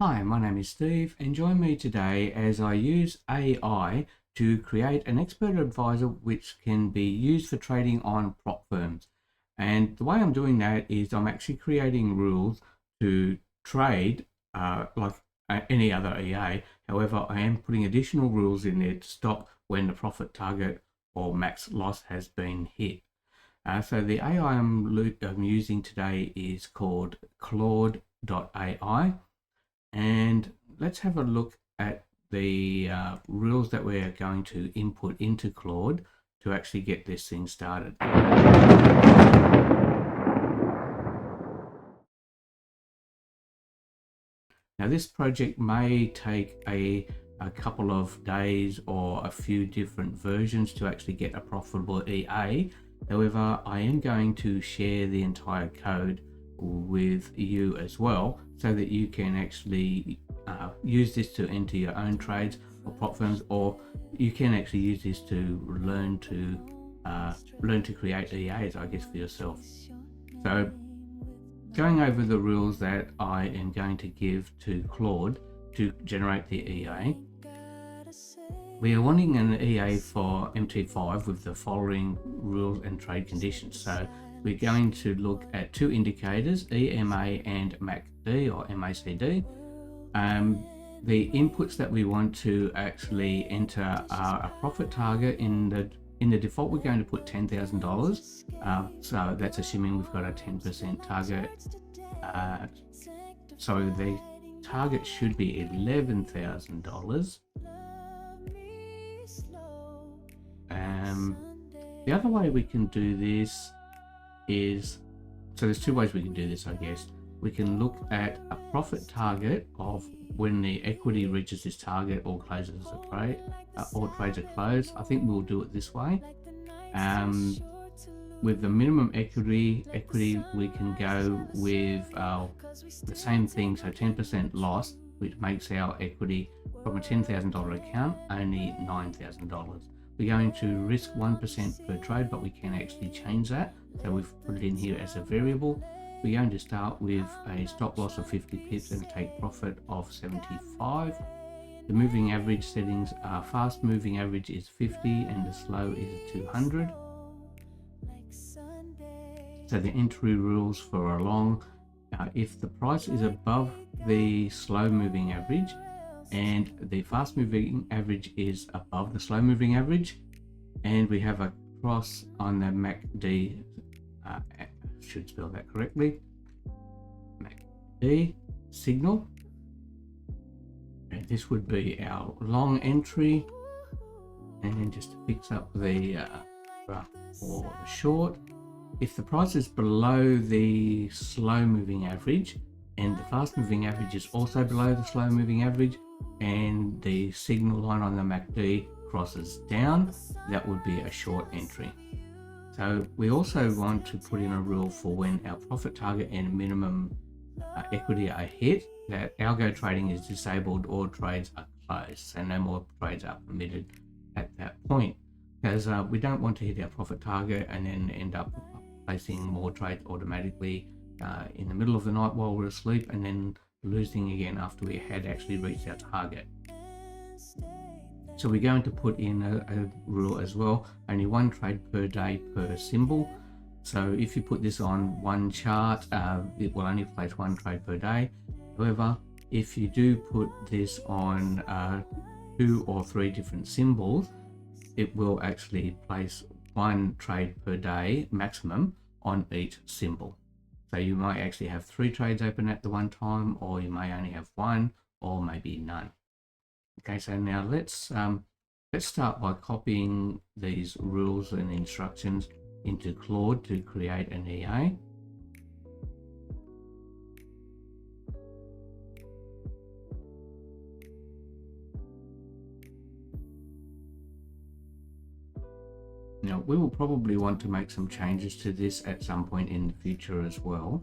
Hi, my name is Steve and join me today as I use AI to create an expert advisor which can be used for trading on prop firms. And the way I'm doing that is I'm actually creating rules to trade like any other EA. However, I am putting additional rules in there to stop when the profit target or max loss has been hit. So the AI I'm using today is called Claude.ai. And let's have a look at the rules that we're going to input into Claude to actually get this thing started. Now this project may take a couple of days or a few different versions to actually get a profitable EA. However, I am going to share the entire code with you as well so that you can actually use this to enter your own trades or prop firms, or you can actually use this to learn to create EAs, I guess, for yourself. So going over the rules that I am going to give to Claude to generate the EA. We are wanting an EA for MT5 with the following rules and trade conditions. So we're going to look at two indicators, EMA and MACD or MACD. The inputs that we want to actually enter are a profit target. In the default, we're going to put $10,000. So that's assuming we've got a 10% target. So the target should be $11,000. The other way we can do this is, so there's two ways we can do this, I guess. We can look at a profit target of when the equity reaches this target or closes a trade, or trades are closed. I think we'll do it this way. With the minimum equity, we can go with the same thing, so 10% loss, which makes our equity from a $10,000 account only $9,000. We're going to risk 1% per trade, but we can actually change that. So we've put it in here as a variable. We're going to start with a stop loss of 50 pips and take profit of 75. The moving average settings are fast moving average is 50 and the slow is 200. So the entry rules for a long, if the price is above the slow moving average and the fast moving average is above the slow moving average, and we have a cross on the MACD, should spell that correctly, MACD signal, and this would be our long entry. And then just to fix up the graph for the short, if the price is below the slow moving average and the fast moving average is also below the slow moving average and the signal line on the MACD crosses down, that would be a short entry. So we also want to put in a rule for when our profit target and minimum equity are hit, that algo trading is disabled or trades are closed, so no more trades are permitted at that point, because we don't want to hit our profit target and then end up placing more trades automatically in the middle of the night while we're asleep and then losing again after we had actually reached our target. So we're going to put in a rule as well, only one trade per day per symbol. So if you put this on one chart, it will only place one trade per day. However, if you do put this on 2 or 3 different symbols, it will actually place one trade per day maximum on each symbol. So you might actually have 3 trades open at the one time, or you may only have 1, or maybe none. Okay, so now let's start by copying these rules and instructions into Claude to create an EA. Now, we will probably want to make some changes to this at some point in the future as well,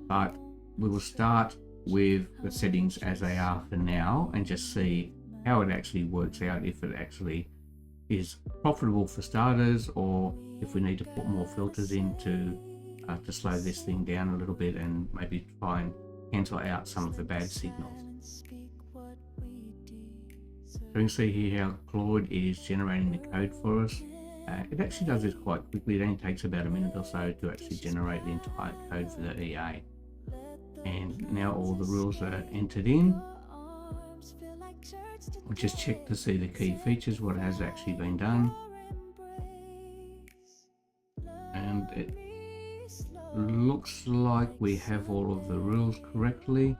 but we will start with the settings as they are for now and just see how it actually works out, if it actually is profitable for starters, or if we need to put more filters in to slow this thing down a little bit and maybe try and cancel out some of the bad signals. So you can see here how Claude is generating the code for us. It actually does this quite quickly. It only takes about a minute or so to actually generate the entire code for the EA. And now all the rules are entered in. We'll just check to see the key features, what has actually been done. And it looks like we have all of the rules correctly.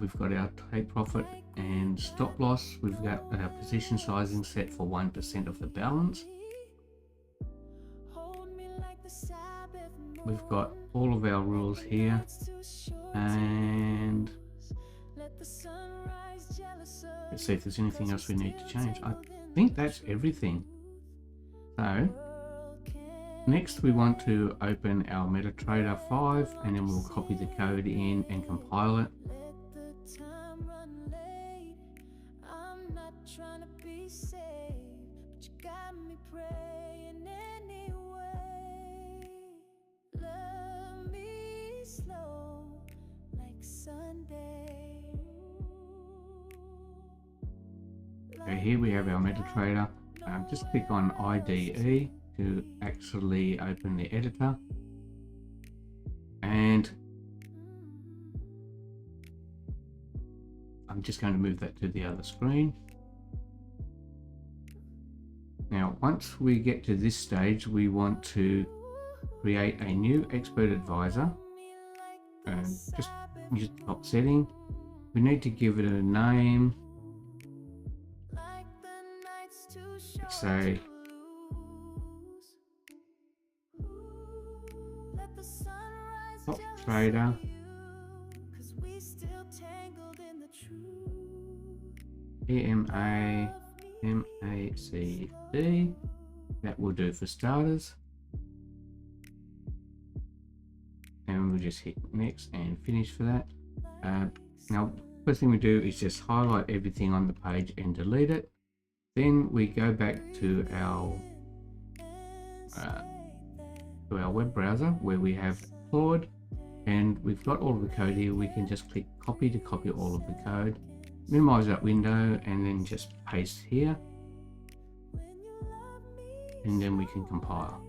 We've got our take profit and stop loss. We've got our position sizing set for 1% of the balance. We've got all of our rules here, and let's see if there's anything else we need to change. I think that's everything. So next we want to open our MetaTrader 5, and then we'll copy the code in and compile it. Okay, here we have our MetaTrader. Just click on IDE to actually open the editor, and I'm just going to move that to the other screen. Now once we get to this stage, we want to create a new expert advisor, and just use the top setting. We need to give it a name. Say top trader EMA MACD. That will do for starters, and we'll just hit next and finish for that. Now first thing we do is just highlight everything on the page and delete it. Then we go back to our web browser where we have Claude, and we've got all of the code here. We can just click copy to copy all of the code, minimize that window, and then just paste here, and then we can compile.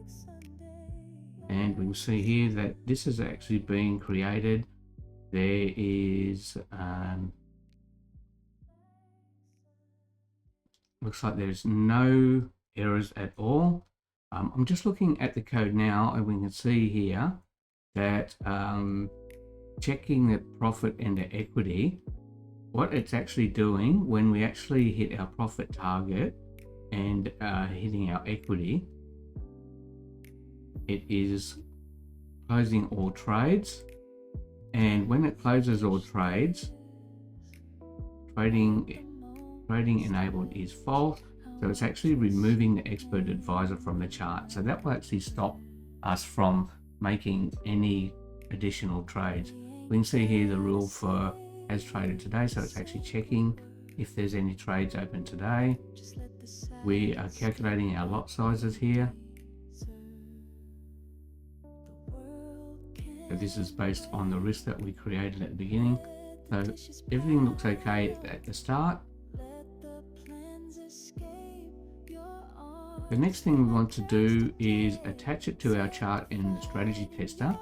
And we can see here that this is actually being created. There is looks like there's no errors at all. I'm just looking at the code now, and we can see here that checking the profit and the equity, what it's actually doing when we actually hit our profit target and hitting our equity, it is closing all trades. And when it closes all trades, trading enabled is false, so it's actually removing the expert advisor from the chart. So that will actually stop us from making any additional trades. We can see here the rule for as traded today, so it's actually checking if there's any trades open today. We are calculating our lot sizes here. So this is based on the risk that we created at the beginning. So everything looks okay at the start. The next thing we want to do is attach it to our chart in the strategy tester,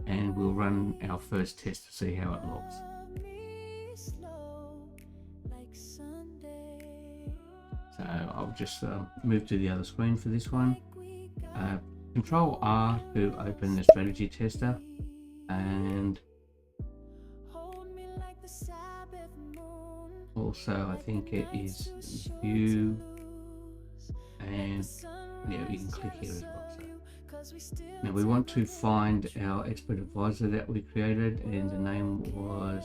and we'll run our first test to see how it looks. So I'll just move to the other screen for this one. Control R to open the strategy tester, and also I think it is view, and yeah, you can click here as well. So now we want to find our expert advisor that we created, and the name was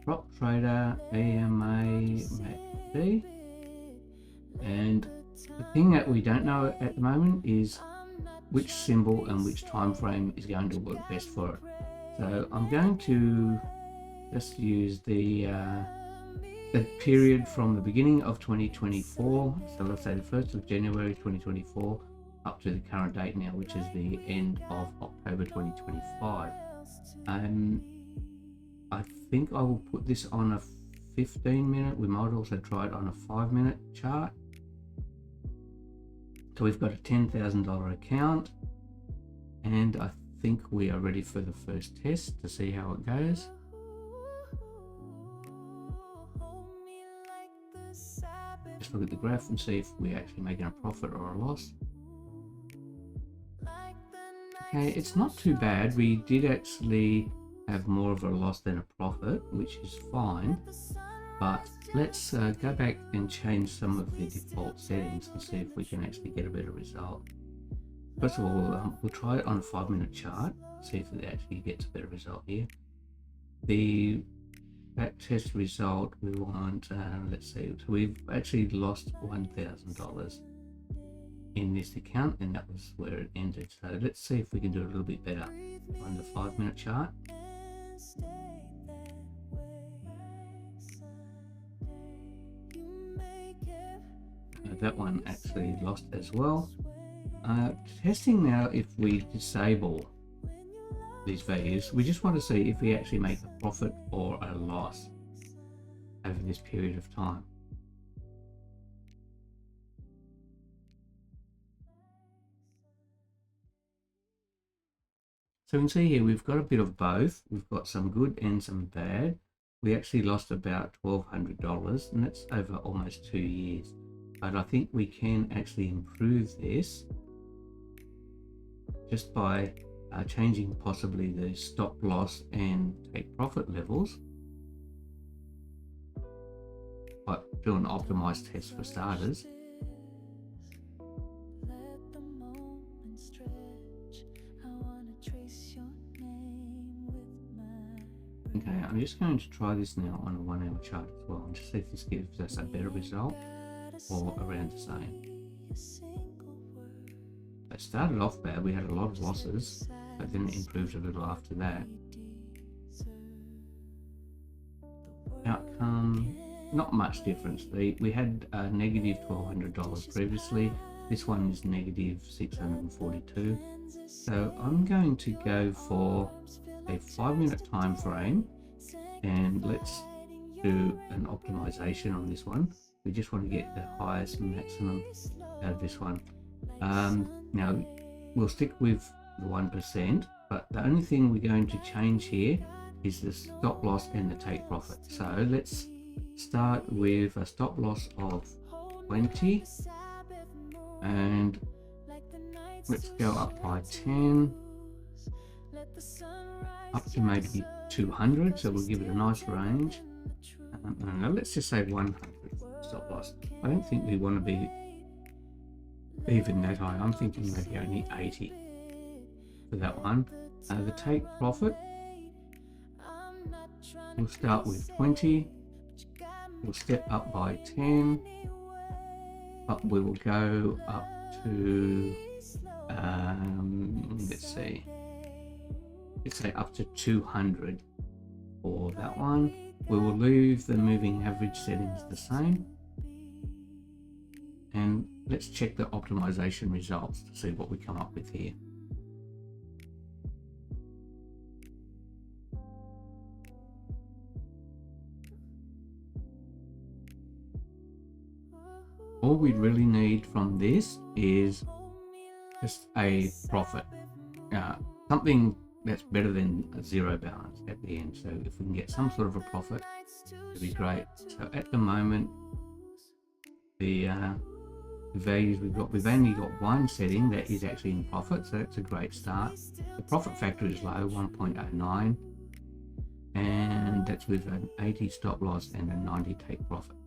prop trader EMA MACD. And the thing that we don't know at the moment is which symbol and which time frame is going to work best for it. So I'm going to just use the period from the beginning of 2024, so let's say the 1st of January 2024 up to the current date now, which is the end of October 2025. I think I will put this on a 15-minute. We might also try it on a 5-minute chart. So we've got a $10,000 account, and I think we are ready for the first test to see how it goes. Just look at the graph and see if we're actually making a profit or a loss. Okay, it's not too bad. We did actually have more of a loss than a profit, which is fine. But let's go back and change some of the default settings and see if we can actually get a better result. First of all, we'll try it on a 5-minute chart, see if it actually gets a better result here. The back test result we want, let's see, so we've actually lost $1,000 in this account, and that was where it ended. So let's see if we can do a little bit better on the 5-minute chart. That one actually lost as well. Testing now if we disable these values. We just want to see if we actually make a profit or a loss over this period of time. So we can see here we've got a bit of both. We've got some good and some bad. We actually lost about $1,200, and that's over almost 2 years. But I think we can actually improve this just by changing possibly the stop loss and take profit levels. But do an optimized test for starters. Okay, I'm just going to try this now on a 1-hour chart as well, and just see if this gives us a better result or around the same. It started off bad, we had a lot of losses, but then it improved a little after that. Outcome, not much difference. We had a negative $1,200 previously. This one is negative $642. So I'm going to go for a 5-minute time frame, and let's do an optimization on this one. We just want to get the highest maximum out of this one. Now we'll stick with the 1%, but the only thing we're going to change here is the stop loss and the take profit. So let's start with a stop loss of 20, and let's go up by 10, up to maybe 200, so we'll give it a nice range. No, let's just say 100 stop loss. I don't think we want to be even that high. I'm thinking maybe only 80 for that one. The take profit, we'll start with 20, we'll step up by 10, but we will go up to let's say up to 200 for that one. We will leave the moving average settings the same, and let's check the optimization results to see what we come up with here. All we really need from this is just a profit, something that's better than a zero balance at the end. So if we can get some sort of a profit, it'd be great. So at the moment, the values we've only got one setting that is actually in profit, so that's a great start. The profit factor is low, 1.09, and that's with an 80 stop loss and a 90 take profit.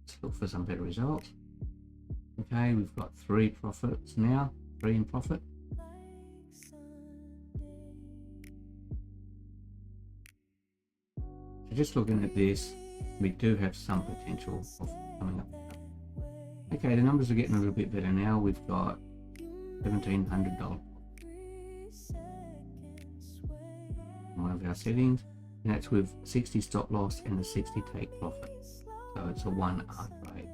Let's look for some better results. Okay, we've got 3 profits now, 3 in profit. So just looking at this, we do have some potential of coming up. Okay, the numbers are getting a little bit better now. We've got $1,700 one of our settings, and that's with 60 stop loss and a 60 take profit. So it's a 1R trade.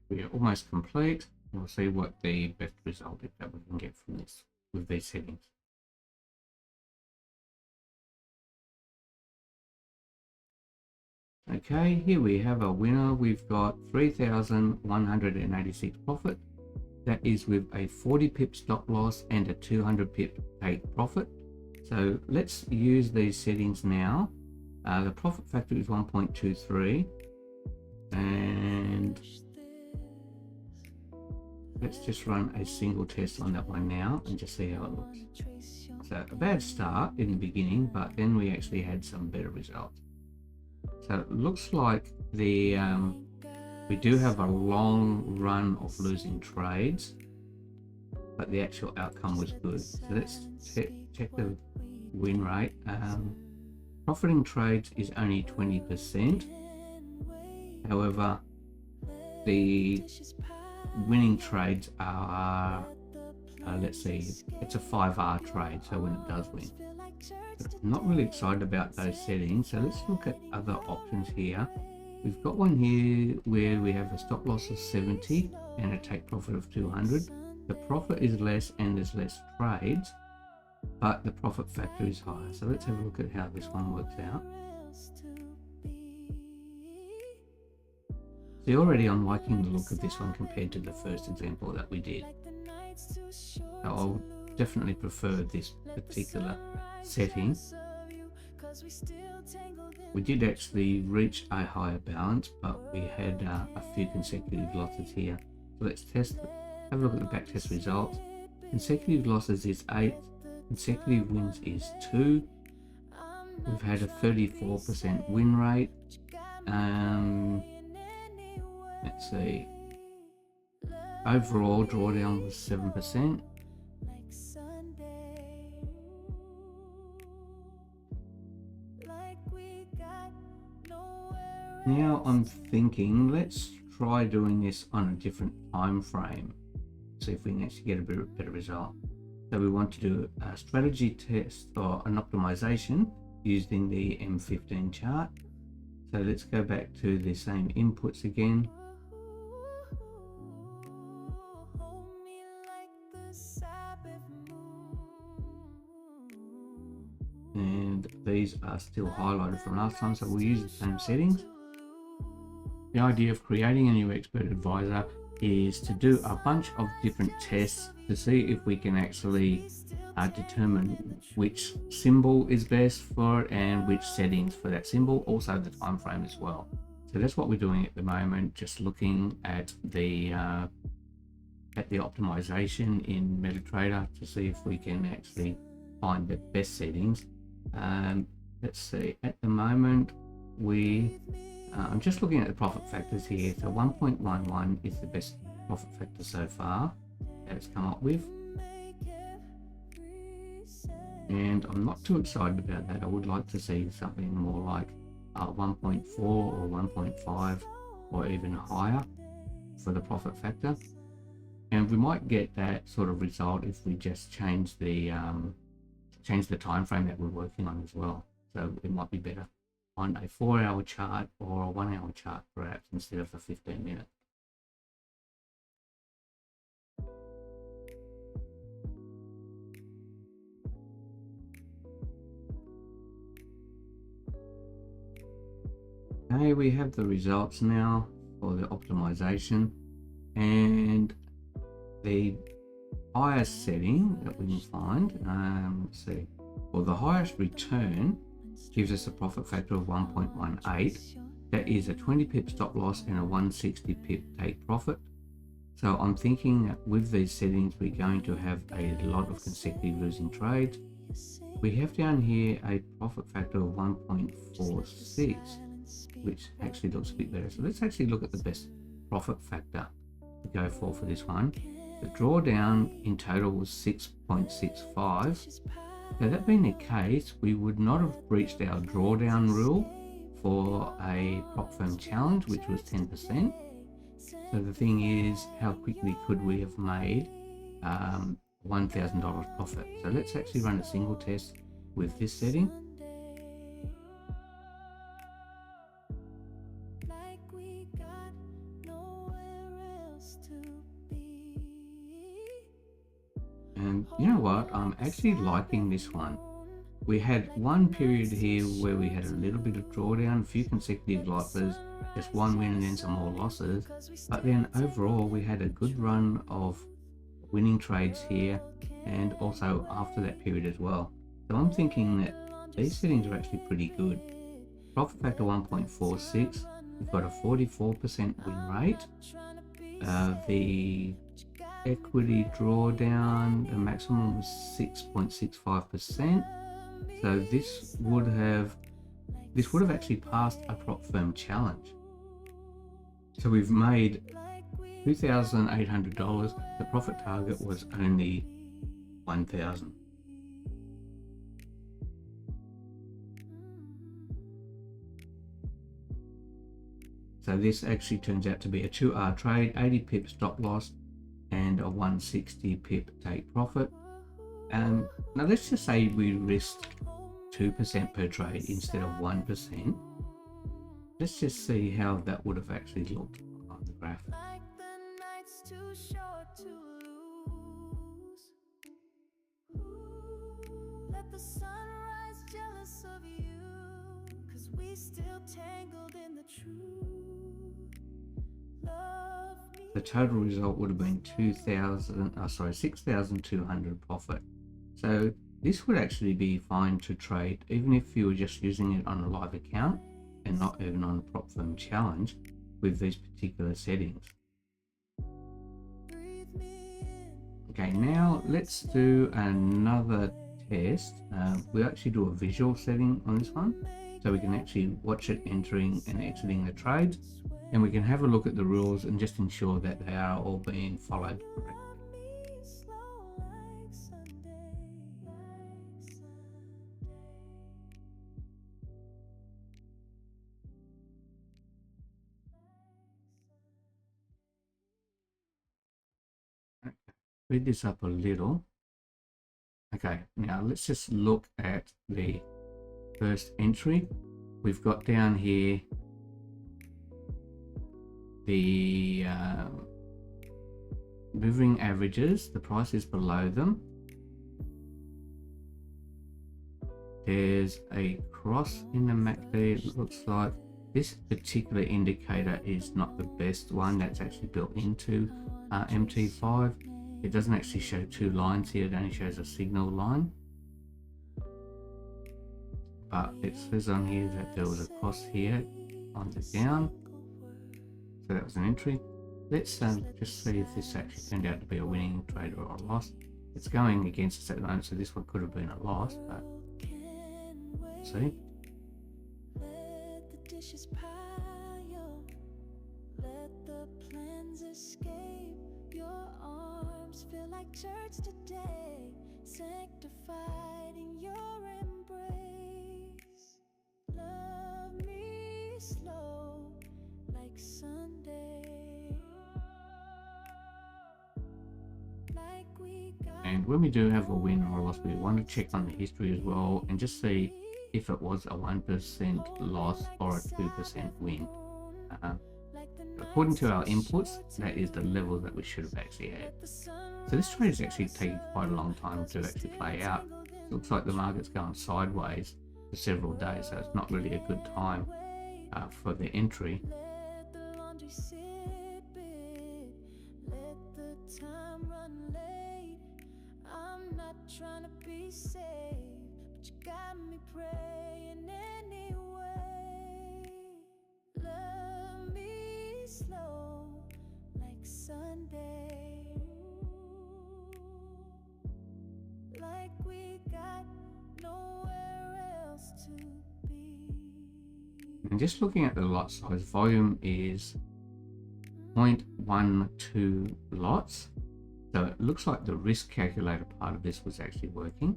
We are almost complete. We'll see what the best result is that we can get from this with these settings. Okay, here we have a winner. We've got 3,186 profit. That is with a 40 pip stop loss and a 200 pip take profit. So let's use these settings now. The profit factor is 1.23, and let's just run a single test on that one now and just see how it looks. So a bad start in the beginning, but then we actually had some better results. So it looks like the we do have a long run of losing trades, but the actual outcome was good. So let's check the win rate. Profiting trades is only 20%. However, the winning trades are, let's see, it's a 5R trade, so when it does win. I'm not really excited about those settings, so let's look at other options here. We've got one here where we have a stop loss of 70 and a take profit of 200. The profit is less and there's less trades, but the profit factor is higher. So let's have a look at how this one works out. See, already I'm liking the look of this one compared to the first example that we did. So I'll definitely prefer this particular setting. We did actually reach a higher balance, but we had a few consecutive losses here. So let's test, have a look at the back test results. Consecutive losses is 8, consecutive wins is 2. We've had a 34% win rate. Let's see. Overall drawdown was 7%. Now I'm thinking, let's try doing this on a different time frame. See if we can actually get a better result. So we want to do a strategy test or an optimization using the M15 chart. So let's go back to the same inputs again. And these are still highlighted from last time, so we'll use the same settings. The idea of creating a new expert advisor is to do a bunch of different tests to see if we can actually determine which symbol is best for it and which settings for that symbol, also the time frame as well. So that's what we're doing at the moment, just looking at the optimization in MetaTrader to see if we can actually find the best settings. Let's see, at the moment I'm just looking at the profit factors here. So 1.11 is the best profit factor so far that it's come up with, and I'm not too excited about that. I would like to see something more like 1.4 or 1.5 or even higher for the profit factor, and we might get that sort of result if we just change the time frame that we're working on as well. So it might be better on a 4-hour chart or a 1-hour chart perhaps instead of a 15-minute. Okay, we have the results now for the optimization, and the highest setting that we can find, let's see, well, the highest return gives us a profit factor of 1.18. That is a 20 pip stop loss and a 160 pip take profit. So I'm thinking that with these settings we're going to have a lot of consecutive losing trades. We have down here a profit factor of 1.46, which actually looks a bit better. So let's actually look at the best profit factor to go for this one. The drawdown in total was 6.65. Now, that being the case, we would not have breached our drawdown rule for a prop firm challenge, which was 10%. So the thing is, how quickly could we have made $1,000 profit? So let's actually run a single test with this setting. And you know what? I'm actually liking this one. We had one period here where we had a little bit of drawdown, a few consecutive losses, just one win and then some more losses. But then overall, we had a good run of winning trades here and also after that period as well. So I'm thinking that these settings are actually pretty good. Profit factor 1.46, we've got a 44% win rate. The equity drawdown, the maximum was 6.65%. So this would have actually passed a prop firm challenge. So we've made $2,800. The profit target was only $1,000. So this actually turns out to be a 2R trade, 80 pip stop loss and a 160 pip take profit. Now let's just say we risked 2% per trade instead of 1%. Let's just see how that would have actually looked on the graph. The total result would have been 6,200 profit. So this would actually be fine to trade even if you were just using it on a live account and not even on a prop firm challenge with these particular settings. Okay, now let's do another test. We actually do a visual setting on this one, so we can actually watch it entering and exiting the trades, and we can have a look at the rules and just ensure that they are all being followed correctly. Speed this up a little. Okay, now let's just look at the first entry. We've got down here the moving averages, the price is below them. There's a cross in the MACD. It looks like this particular indicator is not the best one that's actually built into MT5. It doesn't actually show two lines here, it only shows a signal line. But it says on here that there was a cross here on the down. So that was an entry. Let's just see if this actually turned out to be a winning trade or a loss. It's going against us at the moment, so this one could have been a loss, but see. Feel like church today, sanctified in your embrace. Love me slow, like Sunday. Like we got. And when we do have a win or a loss, we want to check on the history as well and just see if it was a 1% loss or a 2% win. According to our inputs, that is the level that we should have actually had. So this trade is actually taking quite a long time to actually play out. It looks like the market's going sideways for several days, so it's not really a good time for the entry. I'm not trying to be safe, but you got me praying anyway. Love me slow, like Sunday. Like we got nowhere else to be. And just looking at the lot size, volume is 0.12 lots. So it looks like the risk calculator part of this was actually working.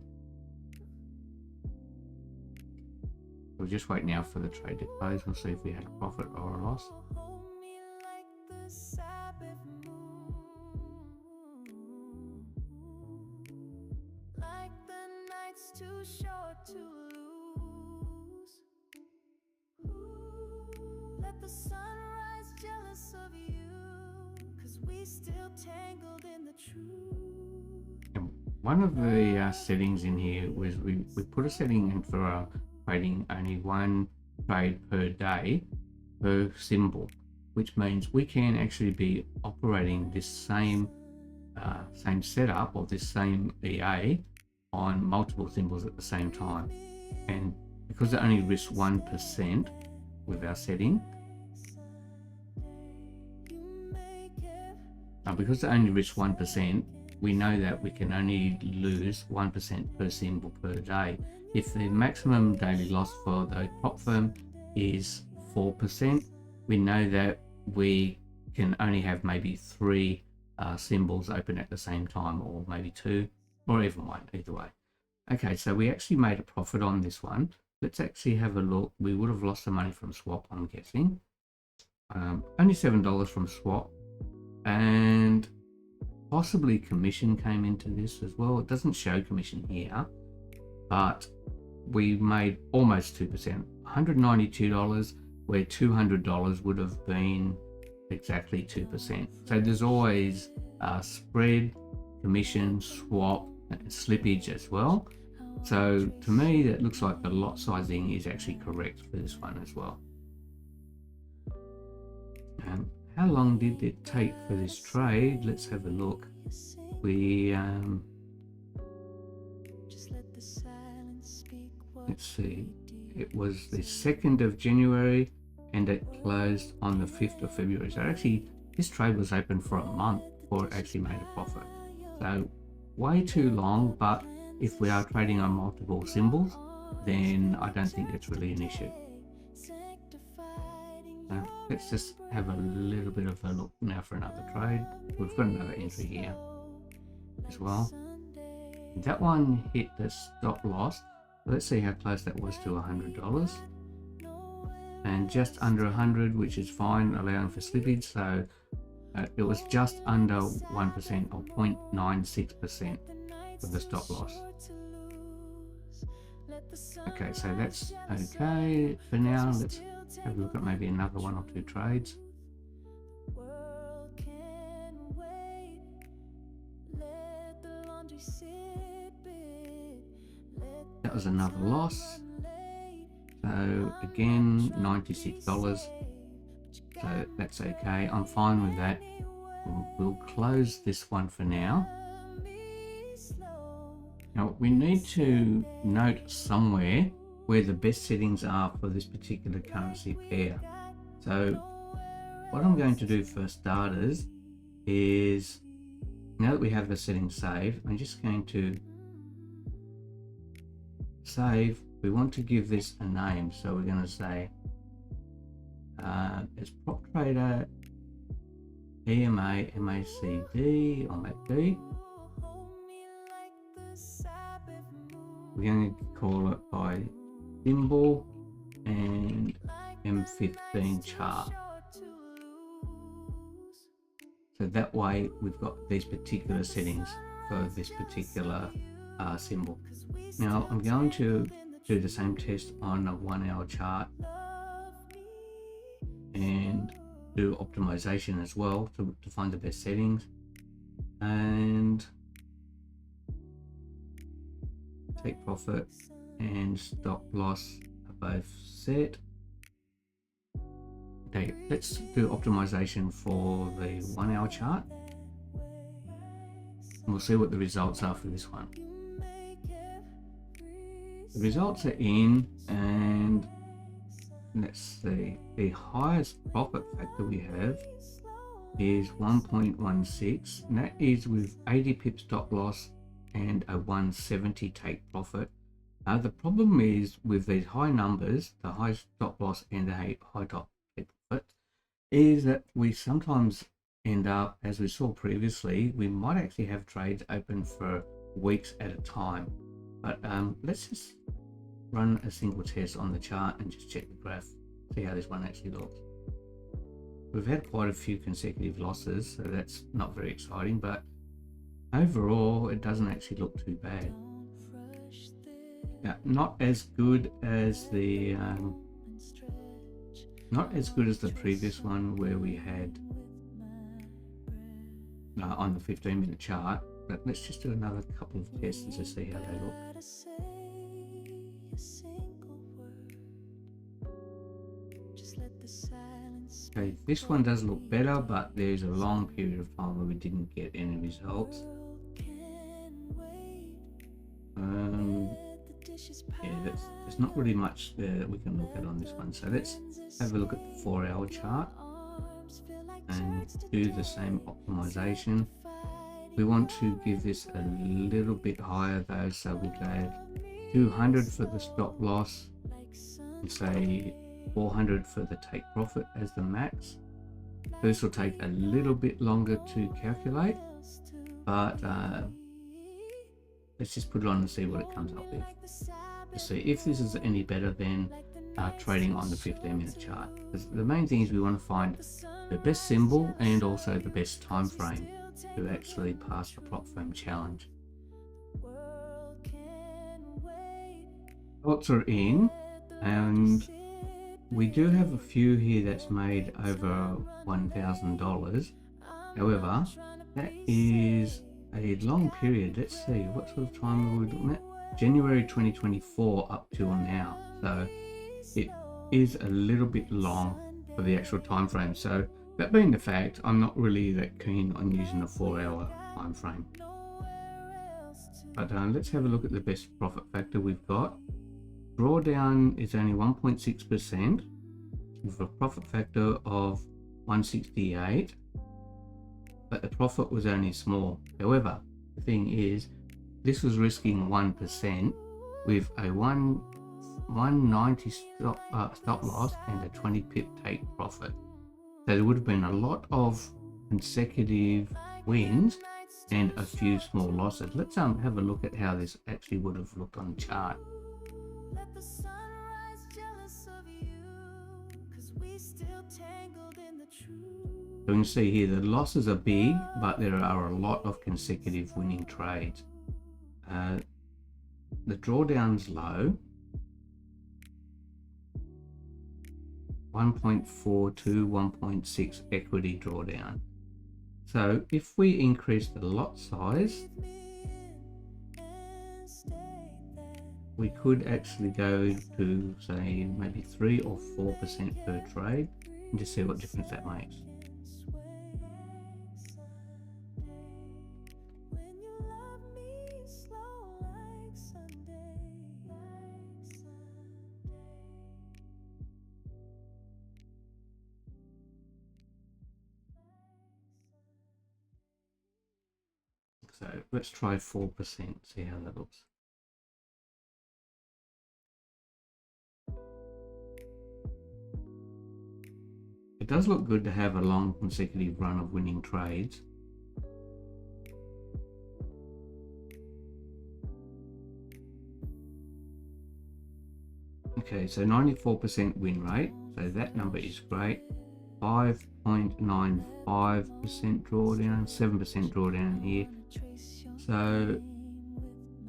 We'll just wait now for the trade to close. We'll see if we had a profit or a loss. Too short to lose. Let the sunrise jealous of you, 'cause we still tangled in the truth. one of the settings in here was we put a setting in for trading only one trade per day per symbol, which means we can actually be operating this same setup or this same EA on multiple symbols at the same time. And because it only risks 1% with our setting, because it only risks 1%, we know that we can only lose 1% per symbol per day. If the maximum daily loss for the top firm is 4%, we know that we can only have maybe 3 symbols open at the same time, or maybe 2, or even 1, either way. Okay, so we actually made a profit on this one. Let's actually have a look. We would have lost some money from swap, I'm guessing. Only $7 from swap, and possibly commission came into this as well. It doesn't show commission here, but we made almost 2%, $192, where $200 would have been exactly 2%. So there's always spread, commission, swap, and slippage as well. So to me, that looks like the lot sizing is actually correct for this one as well. How long did it take for this trade? Let's have a look. We let's see, it was the 2nd of January and it closed on the 5th of February. So actually this trade was open for a month before it actually made a profit. So way too long, but if we are trading on multiple symbols, then I don't think it's really an issue. So let's just have a little bit of a look now for another trade. We've got another entry here as well. That one hit the stop loss. Let's see how close that was to $100. And just under 100, which is fine, allowing for slippage. So it was just under 1% or 0.96% for the stop loss. Okay, so that's okay for now. Let's have a look at maybe another 1 or 2 trades. That was another loss. So again, $96. So that's okay. I'm fine with that. We'll close this one for now. Now we need to note somewhere where the best settings are for this particular currency pair. So what I'm going to do for starters is, now that we have the settings saved, I'm just going to save. We want to give this a name, so we're going to say it's prop trader EMA MACD on MACD. We're going to call it by symbol and M15 chart. So that way we've got these particular settings for this particular symbol. Now I'm going to do the same test on a 1 hour chart and do optimization as well to find the best settings, and take profit and stop loss are both set. Okay, let's do optimization for the 1 hour chart. We'll see what the results are for this one. The results are in, and let's see, the highest profit factor we have is 1.16, and that is with 80 pips stop loss and a 170 take profit. The problem is with these high numbers, the high stop loss and the high top take profit, is that we sometimes end up, as we saw previously, we might actually have trades open for weeks at a time. But let's just run a single test on the chart and just check the graph, see how this one actually looks. We've had quite a few consecutive losses, so that's not very exciting, but overall it doesn't actually look too bad. Now, not as good as the previous one where we had on the 15-minute chart, But let's just do another couple of tests to see how they look. Gotta say a single word. Just let the silence Okay, speak this for one does look me. better, but there's a long period of time where we didn't get any results. World can wait. Let the dishes Yeah, pile. there's not really much there that we can look at on this one. So let's have a look at the 4-hour chart Arms feel like and church do today. the same optimization. Fighting We want to give this a little bit higher though, so we'll go 200 for the stop loss like and say 400 for the take profit as the max. This will take a little bit longer to calculate, but let's just put it on and see what it comes up with to see if this is any better than trading on the 15-minute chart. Because the main thing is we want to find the best symbol and also the best time frame to actually pass the prop firm challenge. Lots are in, and we do have a few here that's made over $1,000. However, that is a long period. Let's see, what sort of time are we looking at? January 2024 up till now. So it is a little bit long for the actual time frame. So that being the fact, I'm not really that keen on using a 4-hour time frame. But let's have a look at the best profit factor we've got. Drawdown is only 1.6% with a profit factor of 168, but the profit was only small. However, the thing is, this was risking 1% with a 190 stop loss and a 20 pip take profit. So there would have been a lot of consecutive wins and a few small losses. Let's have a look at how this actually would have looked on the chart. Let the sunrise jealous of you, 'cause we still tangled in the truth. So you can see here the losses are big, but there are a lot of consecutive winning trades. The drawdown's low, 1.4 to 1.6 equity drawdown. So if we increase the lot size, we could actually go to say maybe 3 or 4% per trade and just see what difference that makes. So let's try 4%, see how that looks. It does look good to have a long consecutive run of winning trades. Okay, so 94% win rate, so that number is great. 5.95% drawdown, 7% drawdown here. So,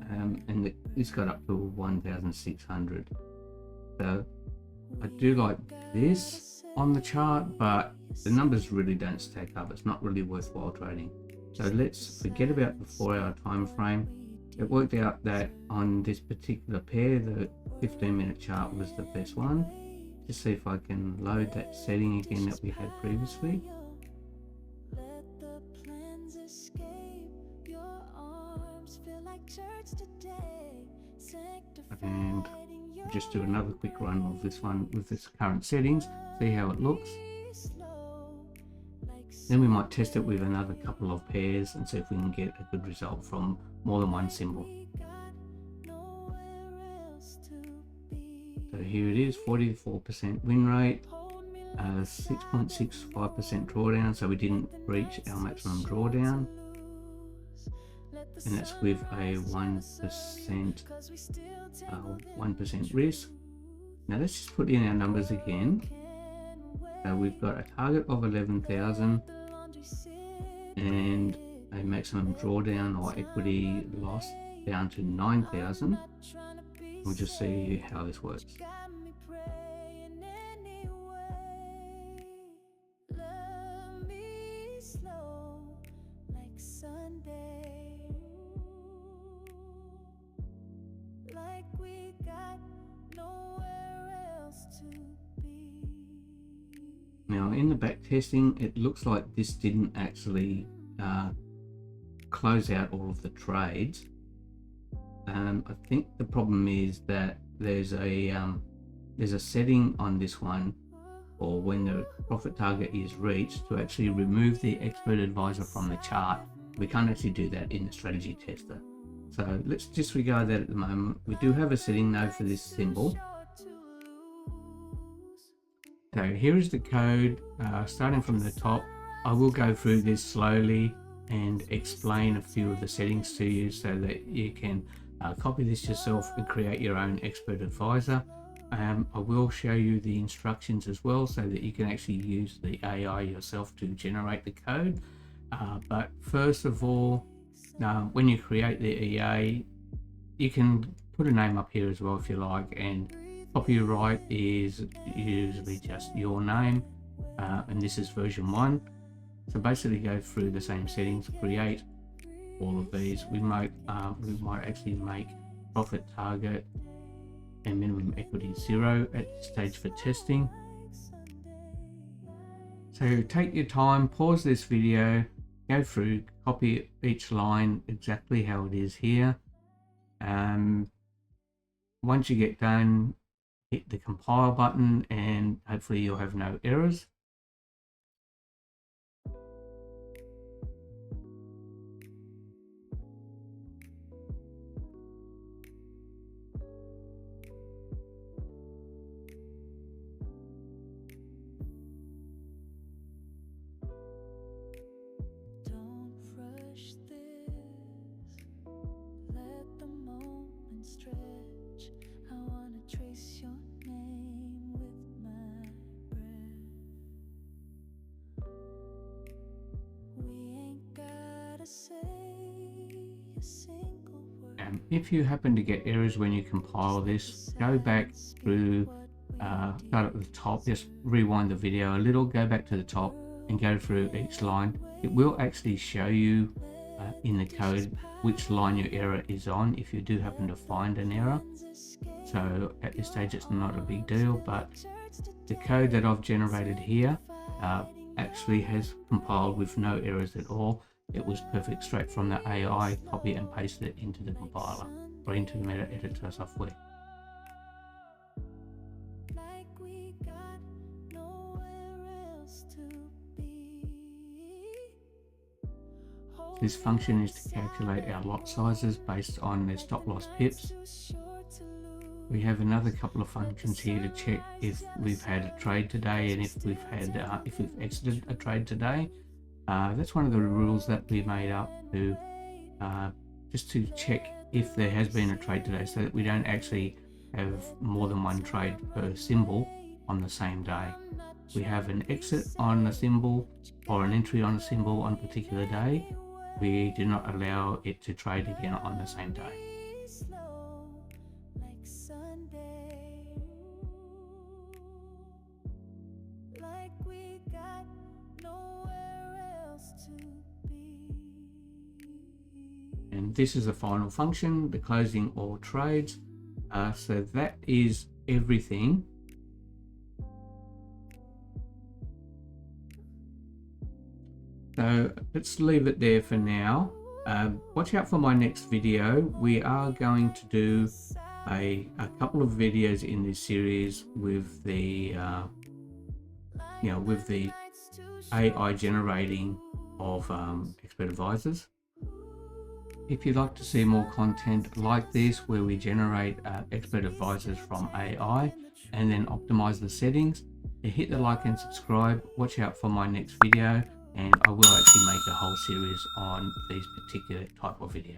and this got up to 1,600. So I do like this on the chart, but the numbers really don't stack up. It's not really worthwhile trading. So let's forget about the 4-hour time frame. It worked out that on this particular pair, the 15-minute chart was the best one. Just see if I can load that setting again that we had previously. And just do another quick run of this one with its current settings, see how it looks. Then we might test it with another couple of pairs and see if we can get a good result from more than one symbol. So here it is, 44% win rate, 6.65% drawdown, so we didn't reach our maximum drawdown. And that's with a 1% risk. Now let's just put in our numbers again. So we've got a target of 11,000 and a maximum drawdown or equity loss down to 9,000. We'll just see how this works. like we got nowhere else to be. Now in the back testing, it looks like this didn't actually close out all of the trades. I think the problem is that there's a setting on this one, or when the profit target is reached, to actually remove the expert advisor from the chart. We can't actually do that in the strategy tester, so let's disregard that at the moment. We do have a setting though for this symbol. So here is the code, starting from the top. I will go through this slowly and explain a few of the settings to you so that you can copy this yourself and create your own expert advisor. I will show you the instructions as well so that you can actually use the AI yourself to generate the code. But first of all, when you create the EA, you can put a name up here as well if you like, and copyright is usually just your name, and this is version 1. So basically go through the same settings, create all of these. We might actually make profit target and minimum equity 0 at this stage for testing. So take your time, pause this video, go through, copy each line exactly how it is here. Once you get done, hit the compile button and hopefully you'll have no errors. Don't rush this, let the moment stretch. I wanna trace your name with my breath. We ain't gotta say a single word. If you happen to get errors when you compile this, go back through, start at the top, just rewind the video a little, go back to the top and go through each line. It will actually show you in the code which line your error is on if you do happen to find an error. So at this stage it's not a big deal, but the code that I've generated here actually has compiled with no errors at all. It was perfect straight from the AI, copy and paste it into the compiler or into the meta editor software. Like we got nowhere else to be. This function is to calculate our lot sizes based on the stop loss pips. We have another couple of functions here to check if we've had a trade today and if we've exited a trade today. That's one of the rules that we made up to just to check if there has been a trade today, so that we don't actually have more than one trade per symbol on the same day. We have an exit on a symbol or an entry on a symbol on a particular day. We do not allow it to trade again on the same day. Slow, like Sunday. Like we got nowhere else to be. And this is the final function, the closing all trades. So that is everything. So let's leave it there for now. Watch out for my next video. We are going to do a couple of videos in this series with the with the AI generating of expert advisors. If you'd like to see more content like this, where we generate expert advisors from AI and then optimize the settings, hit the like and subscribe. Watch out for my next video, and I will actually make a whole series on these particular type of videos.